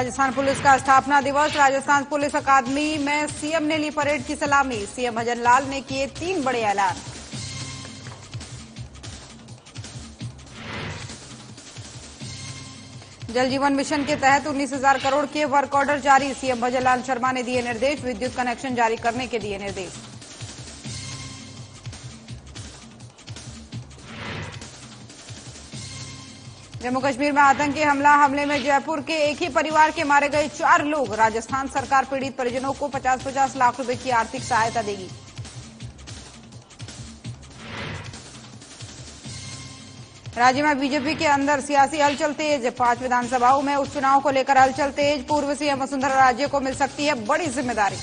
Rajasthan police का स्थापना दिवस। राजस्थान पुलिस अकादमी में सीएम ने ली परेड की सलामी। सीएम भजनलाल ने किए 3 बड़े ऐलान। जल जीवन मिशन के तहत 19,000 करोड़ के वर्क ऑर्डर जारी। सीएम भजनलाल शर्मा ने दिए निर्देश। विद्युत कनेक्शन जारी करने के दिए निर्देश। जम्मू कश्मीर में आतंकी हमले में जयपुर के एक ही परिवार के मारे गए 4 लोग। राजस्थान सरकार पीड़ित परिजनों को 50-50 लाख रुपए की आर्थिक सहायता देगी। राज्य में बीजेपी के अंदर सियासी हलचल तेज। 5 विधानसभाओं में उपचुनाव को लेकर हलचल तेज। पूर्व सीएम वसुंधरा राजे को मिल सकती है बड़ी जिम्मेदारी।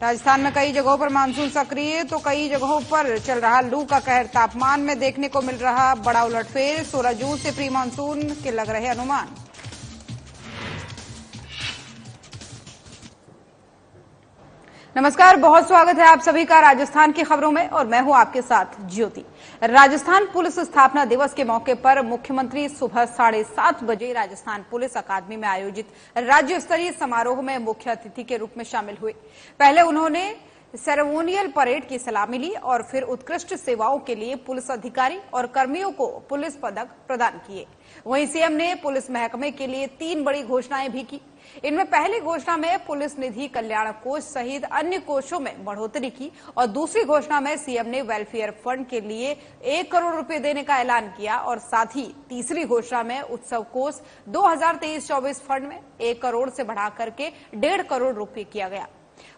राजस्थान में कई जगहों पर मानसून सक्रिय तो कई जगहों पर चल रहा लू का कहर। तापमान में देखने को मिल रहा बड़ा उलटफेर। 16 जून से प्री मानसून के लग रहे अनुमान। नमस्कार, बहुत स्वागत है आप सभी का राजस्थान की खबरों में और मैं हूं आपके साथ ज्योति। राजस्थान पुलिस स्थापना दिवस के मौके पर मुख्यमंत्री सुबह 7:30 बजे राजस्थान पुलिस अकादमी में आयोजित राज्य स्तरीय समारोह में मुख्य अतिथि के रूप में शामिल हुए। पहले उन्होंने सेरेमोनियल परेड की सलामी ली और फिर उत्कृष्ट सेवाओं के लिए पुलिस अधिकारी और कर्मियों को पुलिस पदक प्रदान किए। वहीं सीएम ने पुलिस महकमे के लिए 3 बड़ी घोषणाएं भी की। इनमें पहली घोषणा में पुलिस निधि कल्याण कोष सहित अन्य कोषों में बढ़ोतरी की और दूसरी घोषणा में सीएम ने वेलफेयर फंड के लिए 1 करोड़ रुपए देने का ऐलान किया और साथ ही तीसरी घोषणा में उत्सव कोष 2023-24 फंड में 1 करोड़ से बढ़ाकर के 1.5 करोड़ रुपए किया गया।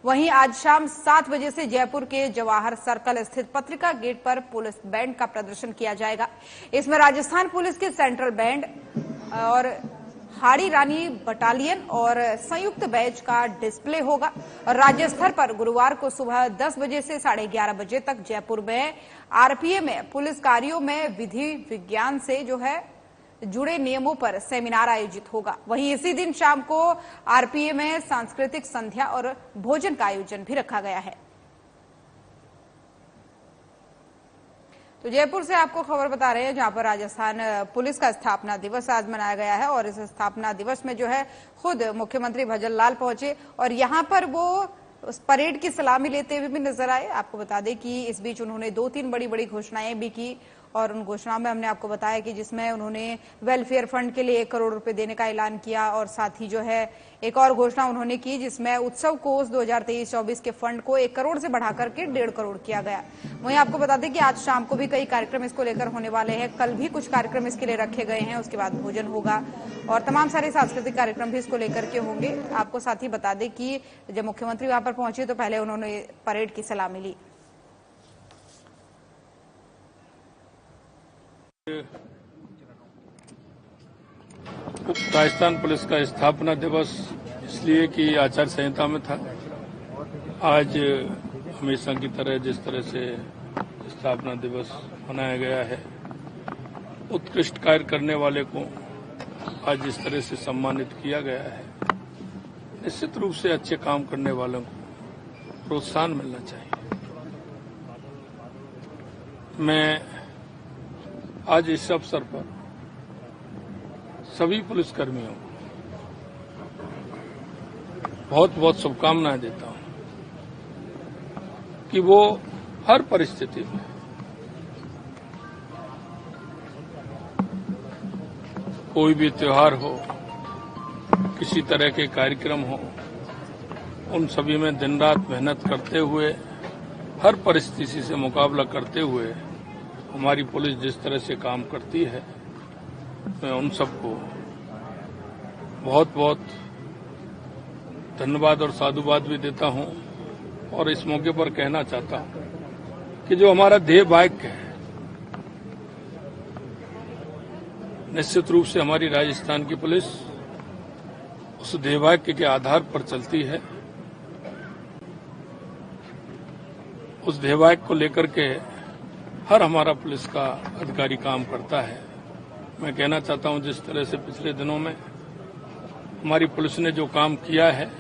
वहीं आज शाम 7 बजे से जयपुर के जवाहर सर्कल स्थित पत्रिका गेट पर पुलिस बैंड का प्रदर्शन किया जाएगा। इसमें राजस्थान पुलिस के सेंट्रल बैंड और हाड़ी रानी बटालियन और संयुक्त बैच का डिस्प्ले होगा और राज्य स्तर पर गुरुवार को सुबह 10 बजे से 11:30 बजे तक जयपुर में आरपीए में पुलिस कार्यों में विधि विज्ञान से जुड़े नियमों पर सेमिनार आयोजित होगा। वहीं इसी दिन शाम को आरपीए में सांस्कृतिक संध्या और भोजन का आयोजन भी रखा गया है। तो जयपुर से आपको खबर बता रहे हैं जहां पर राजस्थान पुलिस का स्थापना दिवस आज मनाया गया है और इस स्थापना दिवस में खुद मुख्यमंत्री भजनलाल पहुंचे और यहां पर वो उस परेड की सलामी लेते हुए भी नजर आए। आपको बता दें कि इस बीच उन्होंने 2-3 बड़ी घोषणाएं भी की और उन घोषणाओं में हमने आपको बताया कि जिसमें उन्होंने वेलफेयर फंड के लिए 1 करोड़ रुपए देने का ऐलान किया और साथ ही एक और घोषणा उन्होंने की जिसमें उत्सव कोष 2023-24 के फंड को 1 करोड़ से बढ़ाकर के 1.5 करोड़ किया गया। वहीं आपको बता दें कि आज शाम को भी कई कार्यक्रम इसको लेकर होने वाले हैं। कल भी कुछ कार्यक्रम इसके लिए रखे गए हैं। उसके बाद भोजन होगा और तमाम सारे सांस्कृतिक कार्यक्रम भी इसको लेकर के होंगे। आपको साथ ही बता दें कि जब मुख्यमंत्री वहां पर पहुंचे तो पहले उन्होंने परेड की सलामी ली। राजस्थान पुलिस का स्थापना दिवस इसलिए कि आचार संहिता में था। आज हमेशा की तरह जिस तरह से स्थापना दिवस मनाया गया है, उत्कृष्ट कार्य करने वाले को आज जिस तरह से सम्मानित किया गया है, निश्चित रूप से अच्छे काम करने वालों को प्रोत्साहन मिलना चाहिए। मैं आज इस अवसर पर सभी पुलिसकर्मियों को बहुत शुभकामनाएं देता हूं कि वो हर परिस्थिति में कोई भी त्योहार हो, किसी तरह के कार्यक्रम हो, उन सभी में दिन रात मेहनत करते हुए, हर परिस्थिति से मुकाबला करते हुए हमारी पुलिस जिस तरह से काम करती है, मैं उन सबको बहुत धन्यवाद और साधुवाद भी देता हूं और इस मौके पर कहना चाहता हूं कि जो हमारा ध्येय वाक्य है, निश्चित रूप से हमारी राजस्थान की पुलिस उस ध्येय वाक्य के आधार पर चलती है। उस ध्येय वाक्य को लेकर के हर हमारा पुलिस का अधिकारी काम करता है। मैं कहना चाहता हूं जिस तरह से पिछले दिनों में हमारी पुलिस ने जो काम किया है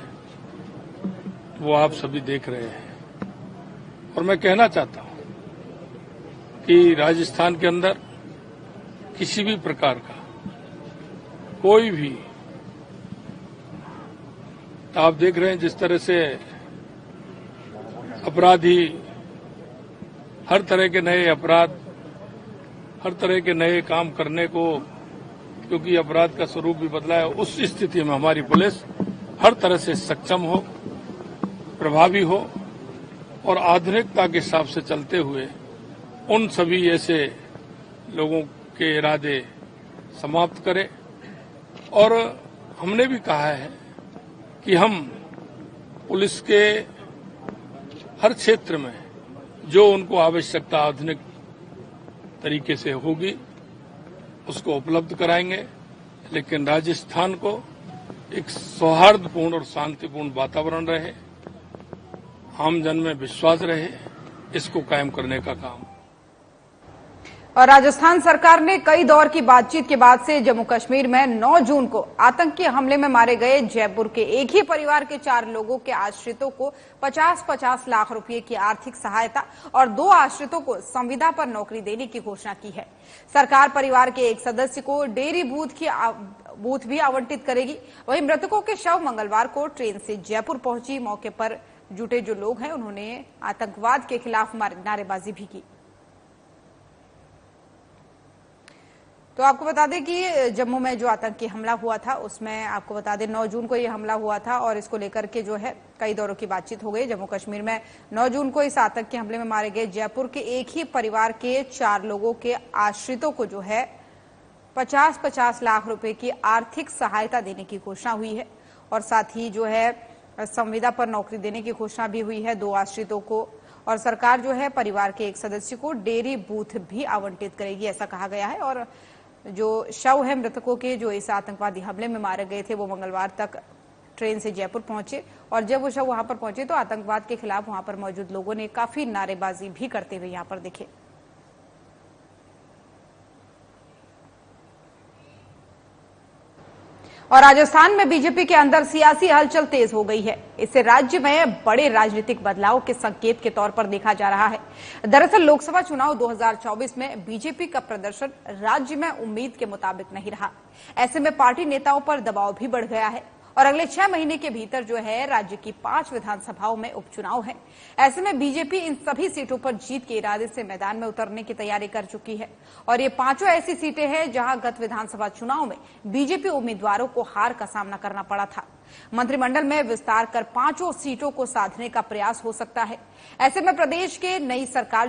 वो आप सभी देख रहे हैं और मैं कहना चाहता हूं कि राजस्थान के अंदर किसी भी प्रकार का कोई भी, तो आप देख रहे हैं जिस तरह से अपराधी, हर तरह के नए अपराध, हर तरह के नए काम करने को, क्योंकि अपराध का स्वरूप भी बदला है, उस स्थिति में हमारी पुलिस हर तरह से सक्षम हो, प्रभावी हो और आधुनिकता के हिसाब से चलते हुए उन सभी ऐसे लोगों के इरादे समाप्त करे। और हमने भी कहा है कि हम पुलिस के हर क्षेत्र में जो उनको आवश्यकता आधुनिक तरीके से होगी उसको उपलब्ध कराएंगे, लेकिन राजस्थान को एक सौहार्दपूर्ण और शांतिपूर्ण वातावरण रहे, आम जन में विश्वास रहे, इसको कायम करने का काम। और राजस्थान सरकार ने कई दौर की बातचीत के बाद से जम्मू कश्मीर में 9 जून को आतंकी हमले में मारे गए जयपुर के एक ही परिवार के 4 लोगों के आश्रितों को 50-50 लाख रुपए की आर्थिक सहायता और 2 आश्रितों को संविदा पर नौकरी देने की घोषणा की है। सरकार परिवार के एक सदस्य को डेयरी बूथ भी आवंटित करेगी। वहीं मृतकों के शव मंगलवार को ट्रेन से जयपुर पहुंची। मौके पर जुटे जो लोग हैं उन्होंने आतंकवाद के खिलाफ नारेबाजी भी की। तो आपको बता दें कि जम्मू में जो आतंकी हमला हुआ था उसमें आपको बता दें 9 जून को ये हमला हुआ था और इसको लेकर के जो है कई दौरों की बातचीत हो गई। जम्मू कश्मीर में 9 जून को इस आतंकी हमले में मारे गए जयपुर के एक ही परिवार के 4 लोगों के आश्रितों को जो है 50-50 लाख रुपए की आर्थिक सहायता देने की घोषणा हुई है और साथ ही जो है संविदा पर नौकरी देने की घोषणा भी हुई है 2 आश्रितों को। और सरकार जो है परिवार के एक सदस्य को डेयरी बूथ भी आवंटित करेगी, ऐसा कहा गया है। और जो शव है मृतकों के जो इस आतंकवादी हमले में मारे गए थे वो मंगलवार तक ट्रेन से जयपुर पहुंचे और जब वो शव वहां पर पहुंचे तो आतंकवाद के खिलाफ वहां पर मौजूद लोगों ने काफी नारेबाजी भी करते हुए यहां पर दिखे। और राजस्थान में बीजेपी के अंदर सियासी हलचल तेज हो गई है। इसे राज्य में बड़े राजनीतिक बदलाव के संकेत के तौर पर देखा जा रहा है। दरअसल लोकसभा चुनाव 2024 में बीजेपी का प्रदर्शन राज्य में उम्मीद के मुताबिक नहीं रहा। ऐसे में पार्टी नेताओं पर दबाव भी बढ़ गया है और अगले 6 महीने के भीतर जो है राज्य की 5 विधानसभाओं में उपचुनाव है। ऐसे में बीजेपी इन सभी सीटों पर जीत के इरादे से मैदान में उतरने की तैयारी कर चुकी है और ये 5 ऐसी सीटें हैं जहां गत विधानसभा चुनाव में बीजेपी उम्मीदवारों को हार का सामना करना पड़ा था। मंत्रिमंडल में विस्तार कर 5 सीटों को साधने का प्रयास हो सकता है। ऐसे में प्रदेश की नई सरकार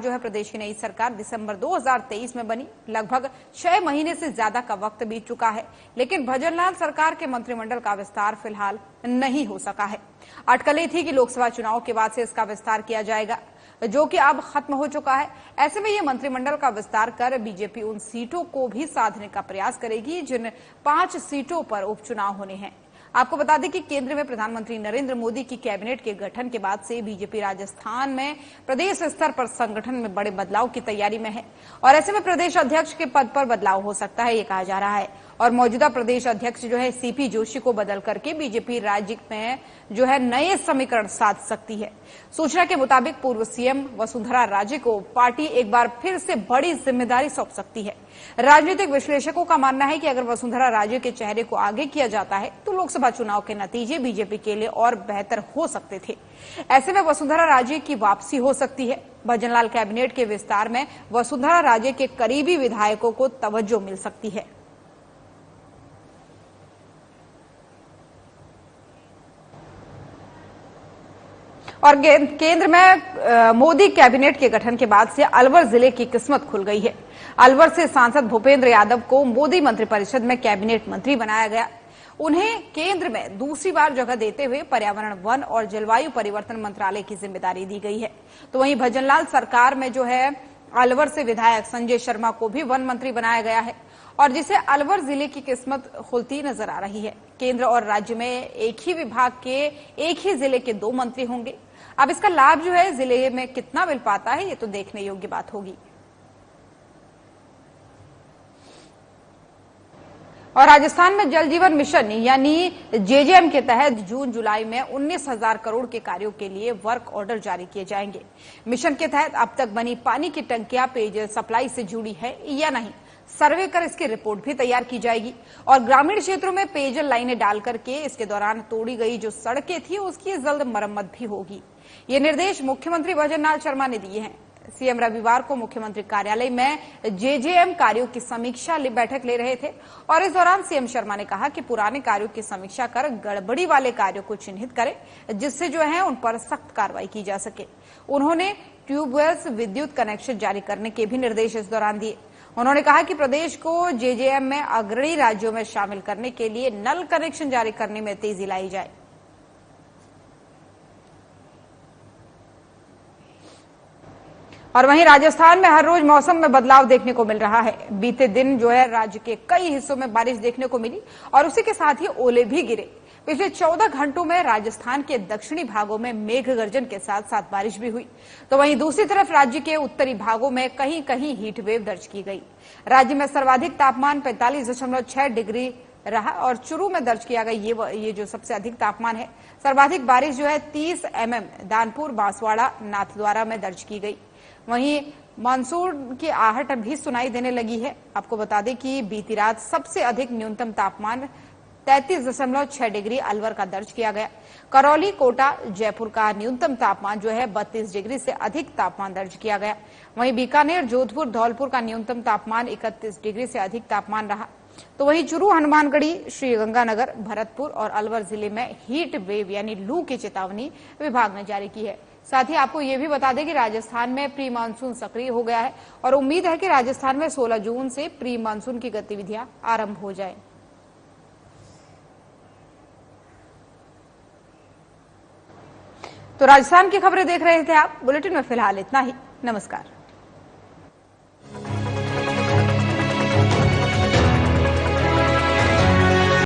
दिसंबर 2023 में बनी। लगभग 6 महीने से ज्यादा का वक्त बीत चुका है, लेकिन भजनलाल सरकार के मंत्रिमंडल का विस्तार फिलहाल नहीं हो सका है। अटकलें थी कि लोकसभा चुनाव के बाद से इसका विस्तार किया जाएगा, जो कि अब खत्म हो चुका है। ऐसे में ये मंत्रिमंडल का विस्तार कर बीजेपी उन सीटों को भी साधने का प्रयास करेगी जिन 5 सीटों पर उपचुनाव होने हैं। आपको बता दें कि केंद्र में प्रधानमंत्री नरेंद्र मोदी की कैबिनेट के गठन के बाद से बीजेपी राजस्थान में प्रदेश स्तर पर संगठन में बड़े बदलाव की तैयारी में है और ऐसे में प्रदेश अध्यक्ष के पद पर बदलाव हो सकता है, ये कहा जा रहा है। और मौजूदा प्रदेश अध्यक्ष जो है सीपी जोशी को बदल करके बीजेपी राज्य में जो है नए समीकरण साध सकती है। सूचना के मुताबिक पूर्व सीएम वसुंधरा राजे को पार्टी एक बार फिर से बड़ी जिम्मेदारी सौंप सकती है। राजनीतिक विश्लेषकों का मानना है कि अगर वसुंधरा राजे के चेहरे को आगे किया जाता है तो लोकसभा चुनाव के नतीजे बीजेपी के लिए और बेहतर हो सकते थे। ऐसे में वसुंधरा राजे की वापसी हो सकती है। भजनलाल कैबिनेट के विस्तार में वसुंधरा राजे के करीबी विधायकों को तवज्जो मिल सकती है। और केंद्र में मोदी कैबिनेट के गठन के बाद से अलवर जिले की किस्मत खुल गई है। अलवर से सांसद भूपेंद्र यादव को मोदी मंत्रिपरिषद में कैबिनेट मंत्री बनाया गया। उन्हें केंद्र में दूसरी बार जगह देते हुए पर्यावरण, वन और जलवायु परिवर्तन मंत्रालय की जिम्मेदारी दी गई है। तो वहीं भजनलाल सरकार में जो है अलवर से विधायक संजय शर्मा को भी वन मंत्री बनाया गया है और जिसे अलवर जिले की किस्मत खुलती नजर आ रही है। केंद्र और राज्य में एक ही विभाग के एक ही जिले के 2 मंत्री होंगे। अब इसका लाभ जो है जिले में कितना मिल पाता है ये तो देखने योग्य बात होगी। और राजस्थान में जल जीवन मिशन यानी जेजेएम के तहत जून जुलाई में 19,000 करोड़ के कार्यों के लिए वर्क ऑर्डर जारी किए जाएंगे। मिशन के तहत अब तक बनी पानी की टंकियां पेयजल सप्लाई से जुड़ी है या नहीं, सर्वे कर इसकी रिपोर्ट भी तैयार की जाएगी और ग्रामीण क्षेत्रों में पेयजल लाइनें डाल करके इसके दौरान तोड़ी गई जो सड़कें थी उसकी जल्द मरम्मत भी होगी। ये निर्देश मुख्यमंत्री भजनलाल शर्मा ने दिए हैं। सीएम रविवार को मुख्यमंत्री कार्यालय में जेजेएम कार्यों की समीक्षा बैठक ले रहे थे और इस दौरान सीएम शर्मा ने कहा कि पुराने कार्यों की समीक्षा कर गड़बड़ी वाले कार्यों को चिन्हित करें, जिससे जो है उन पर सख्त कार्रवाई की जा सके। उन्होंने ट्यूबवेल्स विद्युत कनेक्शन जारी करने के भी निर्देश इस दौरान दिए। उन्होंने कहा कि प्रदेश को जेजेएम में अग्रणी राज्यों में शामिल करने के लिए नल कनेक्शन जारी करने में तेजी लाई जाए। और वहीं राजस्थान में हर रोज मौसम में बदलाव देखने को मिल रहा है। बीते दिन जो है राज्य के कई हिस्सों में बारिश देखने को मिली और उसी के साथ ही ओले भी गिरे। पिछले 14 घंटों में राजस्थान के दक्षिणी भागों में मेघ गर्जन के साथ साथ बारिश भी हुई, तो वहीं दूसरी तरफ राज्य के उत्तरी भागों में कहीं कहीं हीट वेव दर्ज की गई। राज्य में सर्वाधिक तापमान 45.6 डिग्री रहा और चूरू में दर्ज किया गया ये जो सबसे अधिक तापमान है। सर्वाधिक बारिश जो है 30 mm दानपुर, बांसवाड़ा, नाथद्वारा में दर्ज की गई। वहीं मानसून की आहट भी सुनाई देने लगी है। आपको बता दें कि बीती रात सबसे अधिक न्यूनतम तापमान 33.6 डिग्री अलवर का दर्ज किया गया। करौली, कोटा, जयपुर का न्यूनतम तापमान जो है 32 डिग्री से अधिक तापमान दर्ज किया गया। वहीं बीकानेर, जोधपुर, धौलपुर का न्यूनतम तापमान 31 डिग्री से अधिक तापमान रहा। तो वहीं चूरू, हनुमानगढ़ी, श्रीगंगानगर, भरतपुर और अलवर जिले में हीट वेव यानी लू की चेतावनी विभाग ने जारी की है। साथ ही आपको ये भी बता दें कि राजस्थान में प्री मानसून सक्रिय हो गया है और उम्मीद है कि राजस्थान में 16 जून से प्री मानसून की गतिविधियां आरंभ हो जाए। तो राजस्थान की खबरें देख रहे थे आप। बुलेटिन में फिलहाल इतना ही। नमस्कार।